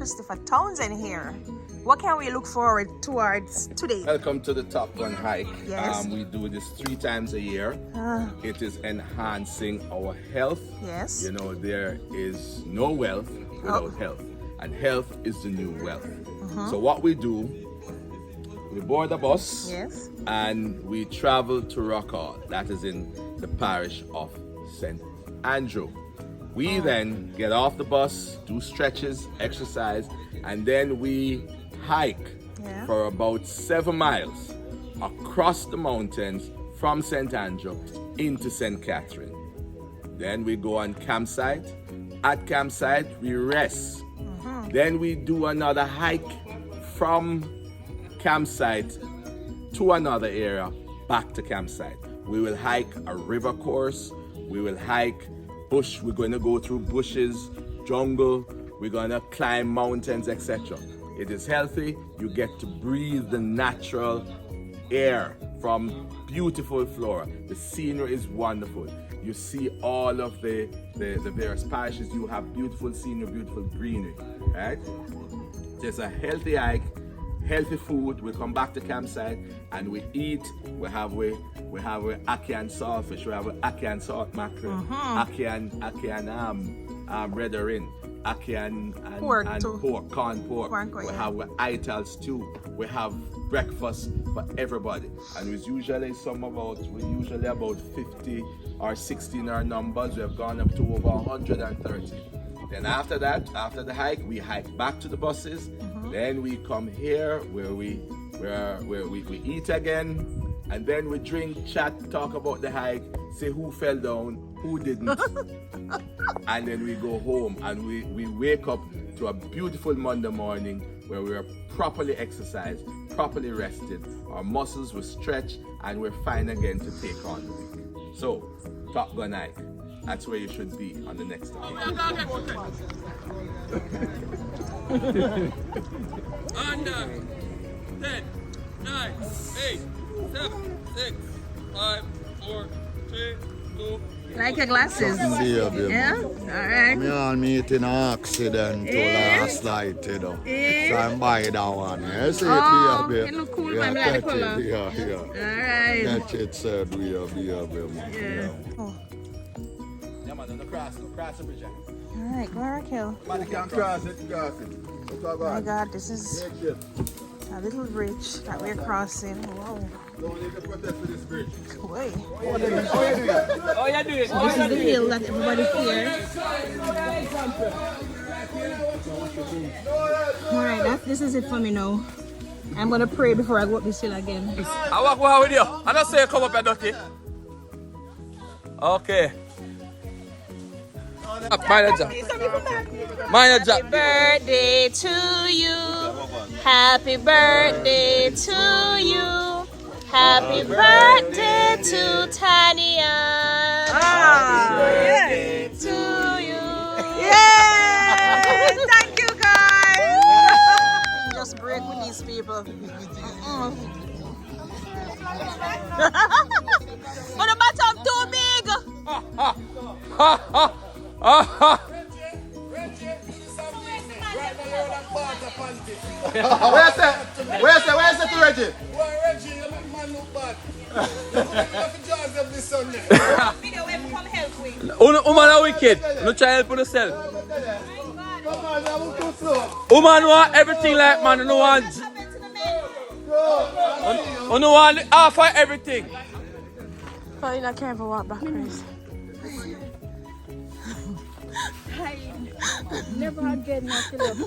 Christopher Townsend here. What can we look forward towards today? Welcome to the Top Gun hike. Yes. We do this 3 times a year. It is enhancing our health. Yes. You know, there is no wealth without health, and health is the new wealth. So what we do, we board a bus. Yes. And we travel to Rockall. That is in the parish of St. Andrew. We then get off the bus, do stretches, exercise, and then we hike for about 7 miles across the mountains from St. Andrew into St. Catherine. Then we go on campsite. At campsite, we rest. Then we do another hike from campsite to another area, back to campsite. We will hike a river course. We will hike bush. We're going to go through bushes, jungle. We're going to climb mountains, etc. It is healthy. You get to breathe the natural air from beautiful flora. The scenery is wonderful. You see all of the various parishes. You have beautiful scenery, beautiful greenery, right? There's a healthy hike, healthy food. We come back to campsite and we eat. We have ackee and saltfish. We have ackee and salt mackerel, ackee and red herring, ackee and pork, corn pork. We have ital stew. We have breakfast for everybody, and we usually about 50 or 60 in our numbers. We have gone up to over 130. Then after that, after the hike, we hike back to the buses. Then we come here where we eat again, and then we drink, chat, talk about the hike, say who fell down, who didn't, and then we go home and we wake up to a beautiful Monday morning where we are properly exercised, properly rested, our muscles will stretch, and we're fine again to take on the week. So, Top Gun hike. That's where you should be on the next time. Under 10, 9, 8, 7, 6, 5, 4, 3, 2. Like your glasses. Yeah? Alright. I meet in an accident last night, you know. So I'm buying that one. You see it here, it look cool, man. Like the color. Yeah. Alright. Catch it, said we are. Yeah. Yeah, man, no cross the bridge. Alright, go Raquel. Man, you can't cross it. Oh my God, this is a little bridge that we're crossing. Wow. No need to protest for this bridge. Wait. Oh, you do it. This is the hill that everybody fears. Alright, this is it for me now. I'm gonna pray before I go up this hill again. I walk with you. I don't say come up here, dirty. Okay. Manager. Happy birthday to you. Happy birthday to you. Happy birthday to Tanya. Happy birthday to you. Yay! Thank you guys. Just break with these people. But the bottom too big. Where's the Reggie? Reggie, you make man look bad. This Sunday. Woman are wicked. No try help yourself. Woman want everything like man. No want. No want half of everything. Oh, you not care for walk back, Chris. Never again, not to love.